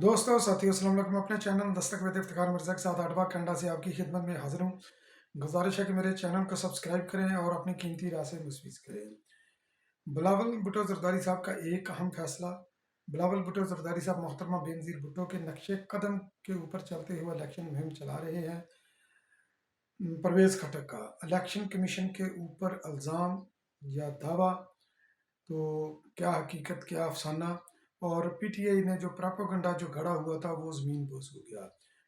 दोस्तों साथियों अस्सलाम वालेकुम। अपने चैनल दस्तक वेद इफ्तिखार मिर्ज़ा के साथ आडवा कनाडा से आपकी खिदमत में हाजिर हूँ। गुजारिश है कि मेरे चैनल को सब्सक्राइब करें और अपनी कीमती राय से मुस्फिद करें। बिलावल भुट्टो ज़रदारी साहब का एक अहम फैसला। बिलावल भुट्टो ज़रदारी साहब मोहतरमा बेनज़ीर भुट्टो के नक्शे कदम के ऊपर चलते हुए इलेक्शन मुहिम चला रहे हैं। परवेज़ खटक का इलेक्शन कमीशन के ऊपर इल्ज़ाम या दावा, तो क्या हकीकत क्या अफसाना, और पीटीआई ने जो प्रोपेगेंडा जो गढ़ा हुआ था वो ज़मीन बोस हो गया।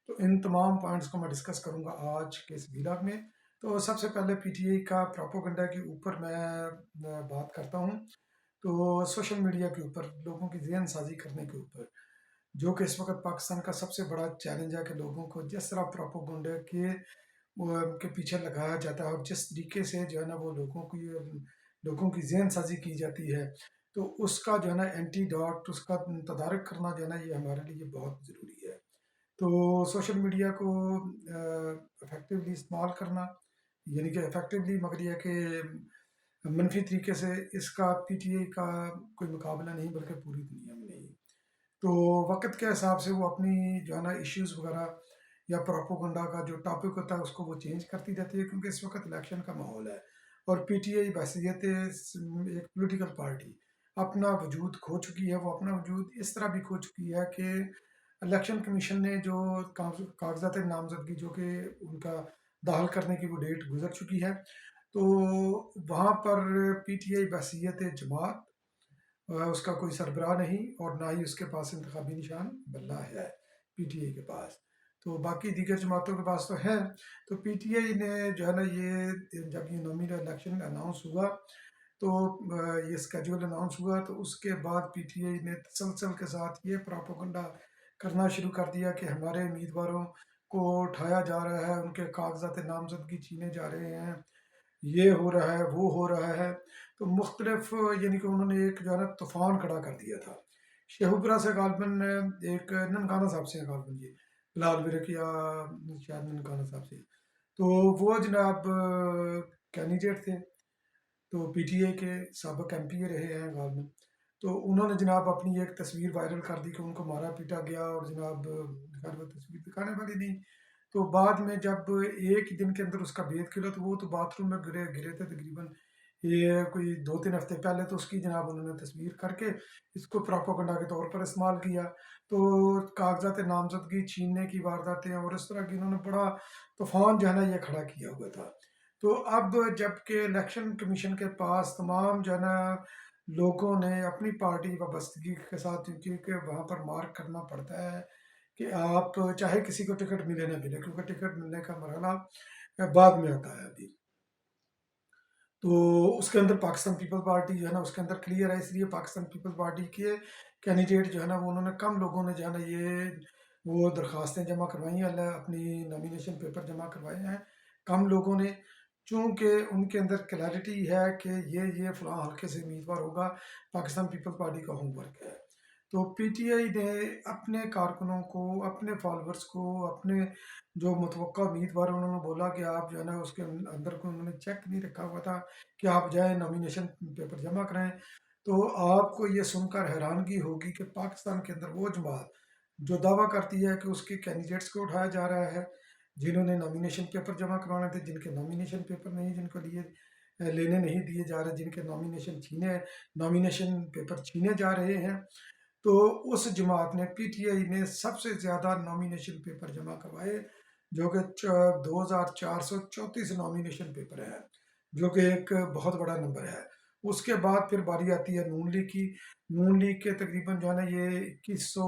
तो इन तमाम पॉइंट्स को मैं डिस्कस करूंगा आज के इस वीडियो में। तो सबसे पहले पीटीआई का प्रोपेगेंडा के ऊपर मैं बात करता हूं। तो सोशल मीडिया के ऊपर लोगों की जहन साजी करने के ऊपर, जो कि इस वक्त पाकिस्तान का सबसे बड़ा चैलेंज है कि लोगों को जिस तरह प्रोपेगेंडा के पीछे लगाया जाता है और जिस तरीके से जो है ना वो लोगों की जहन साजी की जाती है, तो उसका जो है ना एंटीडोट, उसका तदारक करना जो है ना ये हमारे लिए बहुत ज़रूरी है। तो सोशल मीडिया को इफ़ेक्टिवली इस्तेमाल करना, यानी कि इफ़ेक्टिवली, मगर ये कि मनफी तरीके से, इसका पीटीआई का कोई मुकाबला नहीं, बल्कि पूरी दुनिया में नहीं। तो वक्त के हिसाब से वो अपनी जो है ना इश्यूज़ वगैरह या प्रोपोगंडा का जो टॉपिक होता है उसको वो चेंज करती रहती है, क्योंकि इस वक्त इलेक्शन का माहौल है। और पीटीआई बहसीत एक पॉलिटिकल पार्टी अपना वजूद खो चुकी है। वो अपना वजूद इस तरह भी खो चुकी है कि इलेक्शन कमीशन ने जो कागजात नामजदगी जो कि उनका दाखिल करने की वो डेट गुजर चुकी है, तो वहाँ पर पीटीआई बहसीत जमात उसका कोई सरबराह नहीं, और ना ही उसके पास इंतखाबी निशान बल्ला है पीटीआई के पास। तो बाकी दीगर जमातों के पास तो है। तो पीटीआई ने जो है ना ये जब ये नॉमिनल इलेक्शन अनाउंस हुआ, तो ये स्केड्यूल अनाउंस हुआ, तो उसके बाद पीटीआई ने तसलसल के साथ ये प्रोपेगेंडा करना शुरू कर दिया कि हमारे उम्मीदवारों को उठाया जा रहा है, उनके कागजात नामजदगी छीने जा रहे हैं, ये हो रहा है, वो हो रहा है। तो मुख्तलिफ, यानी कि उन्होंने एक जो है ना तूफान खड़ा कर दिया था। शेखुपुरा से गालबन एक ननकाना साहब से गालबन जी, बिलाल बिरक या शायद ननकाना साहब से, तो वो जनाब कैंडिडेट थे, तो पीटीए के साबिक एमपी रहे हैं गालमन। तो उन्होंने जनाब अपनी एक तस्वीर वायरल कर दी कि उनको मारा पीटा गया, और जनाब खैर वो तस्वीर दिखाने वाली नहीं। तो बाद में जब एक ही दिन के अंदर उसका भेद खुला, तो वो तो बाथरूम में गिरे गिरे थे तकरीबन ये कोई 2-3 हफ्ते पहले, तो उसकी जनाब उन्होंने तस्वीर करके इसको प्रोपोगंडा के तौर पर इस्तेमाल किया। तो कागजात नामजदगी छीनने की वारदातें और इस तरह की इन्होंने बड़ा तूफान जो है ना ये खड़ा किया हुआ था। तो अब जबकि इलेक्शन कमीशन के पास तमाम जो है ना लोगों ने अपनी पार्टी वाबस्तगी के साथ, क्योंकि वहाँ पर मार्क करना पड़ता है कि आप चाहे किसी को टिकट मिले ना मिले, क्योंकि टिकट मिलने का मरहला बाद में आता है अभी। तो उसके अंदर पाकिस्तान पीपल पार्टी जो है ना उसके अंदर क्लियर है, इसलिए पाकिस्तान पीपल पार्टी के कैंडिडेट जो है ना वो उन्होंने कम लोगों ने जो है ना ये वो दरखास्तें जमा करवाई हैं, अपनी नॉमिनेशन पेपर जमा करवाए हैं कम लोगों ने, चूँकि उनके अंदर क्लैरिटी है कि ये फ़लाँ हल्के से उम्मीदवार होगा, पाकिस्तान पीपल पार्टी का होमवर्क है। तो पीटीआई ने अपने कारकुनों को, अपने फॉलोअर्स को, अपने जो मुतवक्का उम्मीदवार हैं, उन्होंने बोला कि आप जो है ना उसके अंदर को उन्होंने चेक नहीं रखा हुआ था कि आप जाएँ नॉमिनेशन पेपर जमा कराएँ। तो आपको ये सुनकर हैरानगी होगी कि पाकिस्तान के अंदर वो जमात जो दावा करती है कि उसके कैंडिडेट्स को उठाया जा रहा है, जिन्होंने नॉमिनेशन पेपर जमा करवाने थे, जिनके नॉमिनेशन पेपर नहीं, जिनको लिए लेने नहीं दिए जा रहे, जिनके नॉमिनेशन पेपर छीने जा रहे हैं, तो उस जमात ने, पीटीआई ने सबसे ज़्यादा नॉमिनेशन पेपर जमा करवाए, जो कि 2434 नॉमिनेशन पेपर है, जो कि एक बहुत बड़ा नंबर है। उसके बाद फिर बारी आती है नून लीग की। नून लीग के तकरीबन जो है ना ये 2100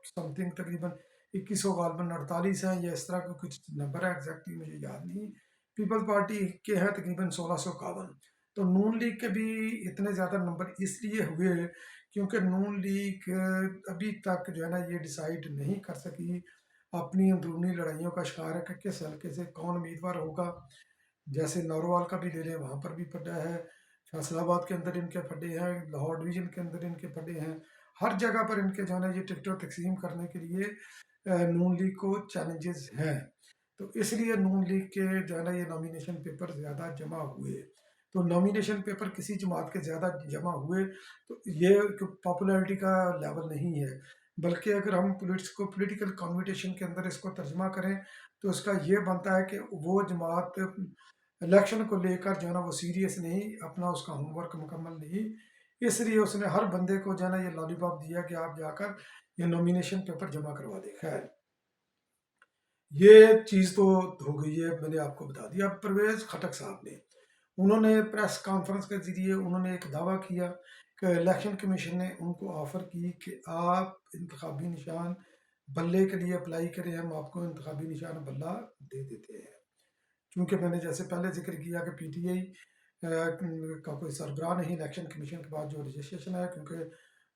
समथिंग, तकरीबन 2100 गालबन 48 हैं, या इस तरह का कुछ नंबर है, एग्जैक्टली मुझे याद नहीं। पीपल पार्टी के हैं तकरीबन 1651। तो नून लीग के भी इतने ज़्यादा नंबर इसलिए हुए क्योंकि नून लीग अभी तक जो है ना ये डिसाइड नहीं कर सकी, अपनी अंदरूनी लड़ाइयों का शिकार है कि किस हल्के से कौन उम्मीदवार होगा। जैसे नारोवाल का भी ले लें, वहाँ पर भी फटा है, फैसलाबाद के अंदर इनके फटे हैं, लाहौर डिवीजन के अंदर इनके फटे हैं, हर जगह पर इनके जो है ना ये टिकटों तकसीम करने के लिए नून लीग को चैलेंजेस हैं। तो इसलिए नून लीग के जो है ना ये नॉमिनेशन पेपर ज़्यादा जमा हुए। तो नॉमिनेशन पेपर किसी जमात के ज़्यादा जमा हुए, तो ये पॉपुलैरिटी का लेवल नहीं है। बल्कि अगर हम पॉलिटिकल कन्वर्सेशन के अंदर इसको तर्जमा करें तो इसका ये बनता है कि वो जमात इलेक्शन को लेकर जो है ना वो सीरियस नहीं, अपना उसका होमवर्क मुकम्मल नहीं, इसलिए उसने हर बंदे को जो है ना ये लॉलीपॉप दिया कि आप जाकर ये नॉमिनेशन पेपर जमा करवा दे। खैर, ये चीज़ तो हो गई है, मैंने आपको बता दिया। अब परवेज खटक साहब ने, उन्होंने प्रेस कॉन्फ्रेंस के ज़रिए उन्होंने एक दावा किया कि इलेक्शन कमीशन ने उनको ऑफ़र की कि आप इंतखाबी निशान बल्ले के लिए अप्लाई करें, हम आपको इंतखाबी निशान बल्ला दे देते हैं। क्योंकि मैंने जैसे पहले जिक्र किया कि पीटीआई का कोई सरबराह नहीं इलेक्शन कमीशन के बाद जो रजिस्ट्रेशन है, क्योंकि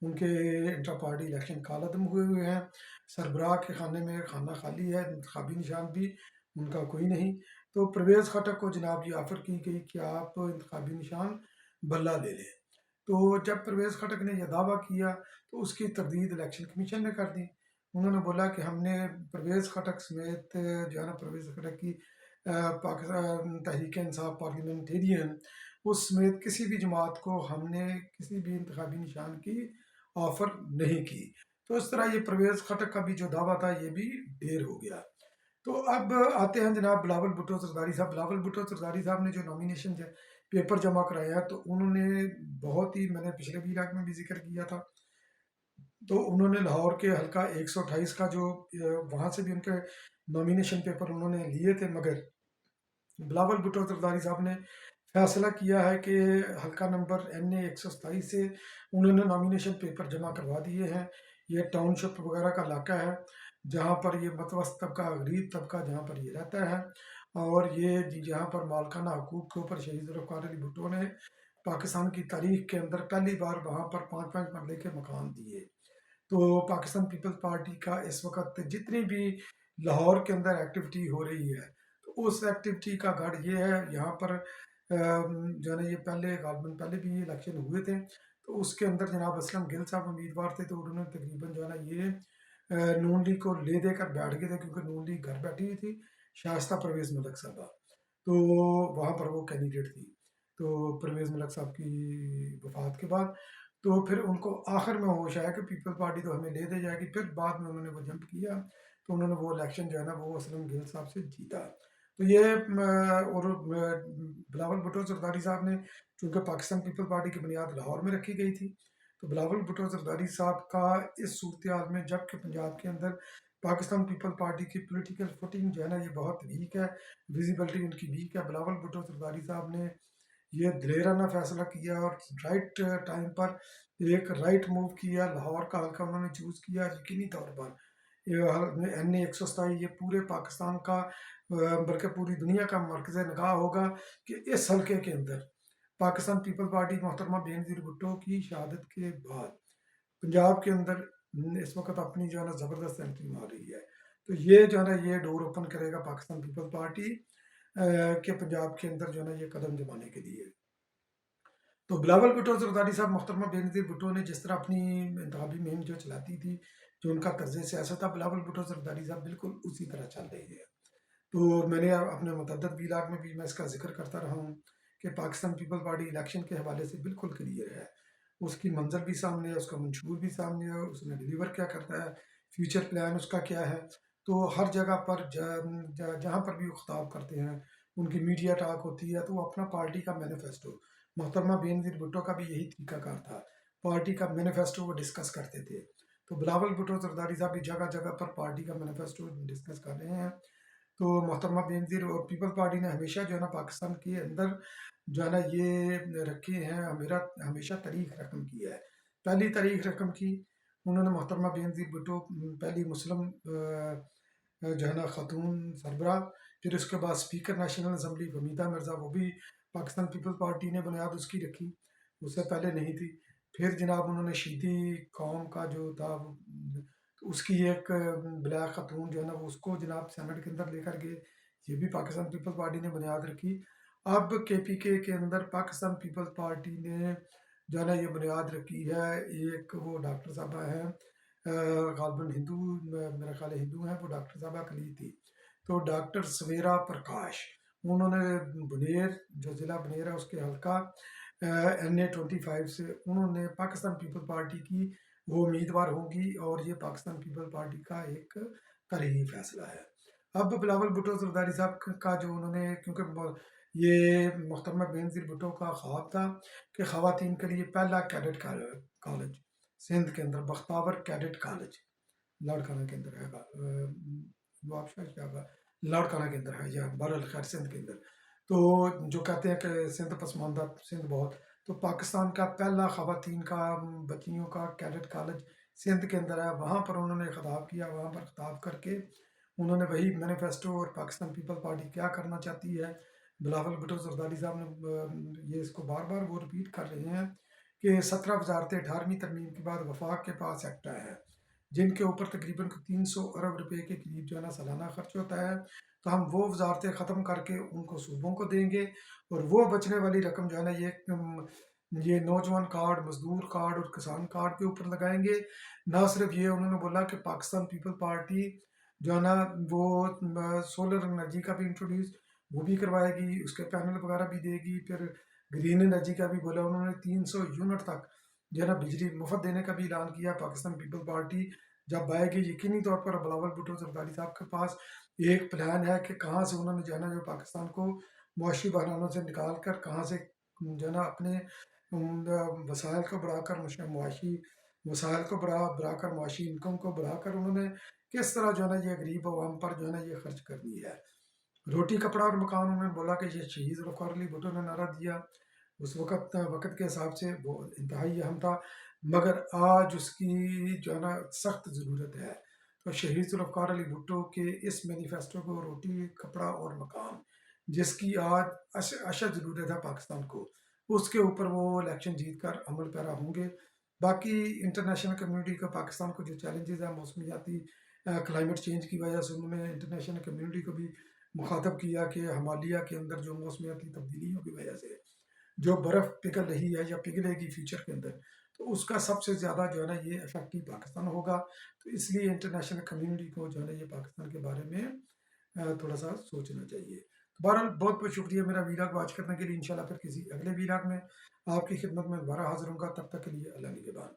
उनके इंटर पार्टी इलेक्शन कालदम हुए हुए हैं, सरबराह के खाने में खाना खाली है, इंतखाबी निशान भी उनका कोई नहीं। तो परवेज़ खटक को जनाब ये ऑफ़र की गई कि आप इंतखाबी निशान बल्ला ले लें। तो जब परवेज़ खटक ने यह दावा किया तो उसकी तरदीद इलेक्शन कमीशन ने कर दी। उन्होंने बोला कि हमने परवेज़ खटक समेत जो है ना परवेज़ खटक की पाकिस्तान तहरीक इंसाफ पार्लियामेंटेरियन उस समेत किसी भी जमात को हमने किसी भी इंतखाबी निशान की ऑफ़र नहीं की। तो इस तरह ये परवेज़ खटक का भी जो दावा था ये भी ढेर हो गया। तो अब आते हैं जनाब बिलावल भुट्टो जरदारी साहब। बिलावल भुट्टो जरदारी साहब ने जो नॉमिनेशन पेपर जमा कराया है तो उन्होंने बहुत ही, मैंने पिछले भी इलाके में भी जिक्र किया था, तो उन्होंने लाहौर के हल्का 128 का जो वहाँ से भी उनके नॉमिनेशन पेपर उन्होंने लिए थे, मगर बिलावल भुट्टो जरदारी साहब ने फैसला किया है कि हल्का नंबर NA 127 से उन्होंने नॉमिनेशन पेपर जमा करवा दिए हैं। ये टाउनशिप वगैरह का इलाका है जहाँ पर ये मतवस्त तबका, गरीब तबका जहाँ पर ये रहता है, और ये जहाँ पर मालकाना हकूक़ के ऊपर शहीद ज़ुल्फ़िकार अली भुट्टो ने पाकिस्तान की तारीख के अंदर पहली बार वहाँ पर 5-5 मरले के मकान दिए। तो पाकिस्तान पीपल्स पार्टी का इस वक्त जितनी भी लाहौर के अंदर एक्टिविटी हो रही है तो उस एक्टिविटी का गढ़ ये है। यहाँ पर जो है ना ये पहले भी ये इलेक्शन हुए थे तो उसके अंदर जनाब असलम गिल साहब उम्मीदवार थे, तो उन्होंने तकरीबन जो है ना ये नून लीग को ले देकर बैठ गए थे, क्योंकि नून लीग घर बैठी हुई थी, शाइस्ता परवेज़ मलिक साहबा, तो वहाँ पर वो कैंडिडेट थी। तो परवेज़ मलिक साहब की वफात के बाद तो फिर उनको आखिर में होश आया कि पीपल पार्टी तो हमें ले दे जाएगी, फिर बाद में उन्होंने वो जंप किया तो उन्होंने वो इलेक्शन जो है ना वो असलम गिल साहब से जीता। तो ये और बिलावल भुट्टो जरदारी साहब ने, चूँकि पाकिस्तान पीपल पार्टी की बुनियाद लाहौर में रखी गई थी, तो बिलावल भुट्टो जरदारी साहब का इस सूरत हाल में, जबकि पंजाब के अंदर पाकिस्तान पीपल पार्टी की पॉलिटिकल फुटिंग जो है ना ये बहुत वीक है, विजिबिलिटी उनकी वीक है, बिलावल भुट्टो जरदारी साहब ने ये दिलेराना फैसला किया और राइट टाइम पर एक राइट मूव किया, लाहौर का हल्का उन्होंने चूज़ किया यकीनी तौर पर। ये NA 127 ये पूरे पाकिस्तान का बल्कि पूरी दुनिया का मरकज़ निगाह होगा कि इस हल्के के अंदर पाकिस्तान पीपल पार्टी मोहतरमा बेनज़ीर भुट्टो की शहादत के बाद पंजाब के अंदर इस वक्त अपनी जो है ना ज़बरदस्त एंट्री मार रही है। तो ये जो है ना ये डोर ओपन करेगा पाकिस्तान पीपल पार्टी के पंजाब के अंदर जो है ना ये कदम जमाने के लिए। तो बिलावल भुट्टो जरदारी साहब, मोहतरमा बेनज़ीर भुट्टो ने जिस तरह अपनी इंतखाबी मुहिम जो चलाती थी, जो उनका तर्ज सियासत था, बिलावल भुट्टो जरदारी साहब बिल्कुल उसी तरह चल रही है। तो मैंने अपने मुतअद्दिद व्लॉग में भी मैं इसका जिक्र करता रहा हूँ कि पाकिस्तान पीपल पार्टी इलेक्शन के हवाले से बिल्कुल क्लियर है, उसकी मंजर भी सामने है, उसका मंशूर भी सामने है, उसने डिलीवर क्या करता है, फ्यूचर प्लान उसका क्या है। तो हर जगह पर जहाँ पर भी वो खिताब करते हैं, उनकी मीडिया टॉक होती है, तो वो अपना पार्टी का मैनिफेस्टो, मोहतरमा बेनज़ीर भुट्टो का भी यही तरीकाकार था, पार्टी का मैनिफेस्टो वो डिस्कस करते थे। तो बिलावल भुट्टो जरदारी साहब भी जगह जगह पर पार्टी का मैनिफेस्टो डिस्कस कर रहे हैं। तो मोहतरमा बेनज़ीर और पीपल पार्टी ने हमेशा जो है ना पाकिस्तान के अंदर जो है ना ये रखे हैं, मेरा हमेशा तारीख रकम की है। पहली तारीख रकम की उन्होंने मोहतरमा बेनज़ीर भुट्टो पहली मुस्लिम जो है ना खातून सरबरा, फिर उसके बाद speaker national assembly Hamida Mirza, वो भी पाकिस्तान पीपल पार्टी ने बुनियाद उसकी रखी, उससे पहले नहीं थी। फिर जनाब उन्होंने शीती कौम का जो था तो उसकी एक ब्लैक खातून जो है ना वो उसको जनाब सेनेट के अंदर लेकर गए, ये भी पाकिस्तान पीपल पार्टी ने बुनियाद रखी। अब KPK के अंदर पाकिस्तान पीपल पार्टी ने जो है ना ये बुनियाद रखी है, एक वो डॉक्टर साहबा हैं गालबन हिंदू, मेरा ख्याल है हिंदू हैं, वो डॉक्टर साहबा कली थी, तो डॉक्टर सवेरा प्रकाश, उन्होंने बनेर जो ज़िला बनेर है उसके हल्का NA 25 से उन्होंने पाकिस्तान पीपल पार्टी की وہ امیدوار ہوگی اور یہ پاکستان پیپل پارٹی کا ایک ترجیحی فیصلہ ہے۔ اب بلاول بھٹو زرداری صاحب کا جو انہوں نے، کیونکہ یہ محترمہ بینظیر بھٹو کا خواب تھا کہ خواتین کے لیے پہلا کیڈٹ کالج سندھ کے اندر، بختاور کیڈٹ کالج لاڑکانہ کے اندر ہے گا، وہ آپ شاید کیا ہوگا، لاڑکانہ کے اندر ہے یا بہرحال سندھ کے اندر۔ تو جو کہتے ہیں کہ سندھ پسماندہ سندھ بہت، تو پاکستان کا پہلا خواتین کا بچیوں کا کیڈٹ کالج سندھ کے اندر ہے، وہاں پر انہوں نے خطاب کیا۔ وہاں پر خطاب کر کے انہوں نے وہی مینیفیسٹو اور پاکستان پیپل پارٹی کیا کرنا چاہتی ہے، بلاول بھٹو زرداری صاحب نے یہ اس کو بار بار وہ ریپیٹ کر رہے ہیں کہ 17 وزارتیں 18ویں ترمیم کے بعد وفاق کے پاس ایکٹ آیا ہے جن کے اوپر تقریباً 300 ارب روپے کے قریب جو ہے نا سالانہ خرچ ہوتا ہے، تو ہم وہ وزارتیں ختم کر کے ان کو صوبوں کو دیں گے، اور وہ بچنے والی رقم جو ہے نا یہ نوجوان کارڈ، مزدور کارڈ اور کسان کارڈ کے اوپر لگائیں گے۔ نہ صرف یہ، انہوں نے بولا کہ پاکستان پیپل پارٹی جو ہے نا وہ سولر انرجی کا بھی انٹروڈیوس وہ بھی کروائے گی، اس کے پینل وغیرہ بھی دے گی، پھر گرین انرجی کا بھی بولا انہوں نے، 300 یونٹ تک جو ہے نا بجلی مفت دینے کا بھی اعلان کیا۔ پاکستان پیپل پارٹی جب آئے گی یقینی طور پر بلاول بھٹو زرداری صاحب کے پاس ایک پلان ہے کہ کہاں سے انہوں نے جو ہے نا جو پاکستان کو معاشی بحرانوں سے نکال کر کہاں سے جو ہے نا اپنے وسائل کو بڑھا کر معاشی وسائل کو بڑھا کر معاشی انکم کو بڑھا کر انہوں نے کس طرح جو ہے نا یہ غریب عوام پر جو ہے نا یہ خرچ کرنی ہے۔ روٹی کپڑا اور مکان، انہوں نے بولا کہ یہ شہید ذوالفقار علی بھٹو نے نعرہ دیا، اس وقت کے حساب سے وہ انتہائی اہم تھا، مگر آج اس کی جو ہے نا سخت ضرورت ہے۔ تو شہید ذوالفقار علی بھٹو کے اس مینیفیسٹو کو، روٹی کپڑا اور مکان، جس کی آج اشد ضرورت ہے پاکستان کو، اس کے اوپر وہ الیکشن جیت کر عمل پیرا ہوں گے۔ باقی انٹرنیشنل کمیونٹی کا پاکستان کو جو چیلنجز ہیں موسمیاتی کلائمیٹ چینج کی وجہ سے، انہوں نے انٹرنیشنل کمیونٹی کو بھی مخاطب کیا کہ ہمالیہ کے اندر جو موسمیاتی تبدیلیوں کی وجہ سے جو برف پگھل رہی ہے یا پگھلے گی فیوچر کے اندر، تو اس کا سب سے زیادہ جو ہے نا یہ افیکٹو پاکستان ہوگا۔ تو اس لیے انٹرنیشنل کمیونٹی کو جو ہے نا یہ پاکستان کے بارے میں تھوڑا سا سوچنا چاہیے۔ بہرحال بہت بہت شکریہ میرا ویلاگ واچ کرنے کے لیے۔ انشاءاللہ پھر کسی اگلے ویلاگ میں آپ کی خدمت میں دوبارہ حاضر ہوں گا، تب تک کے لیے اللہ نگہبان۔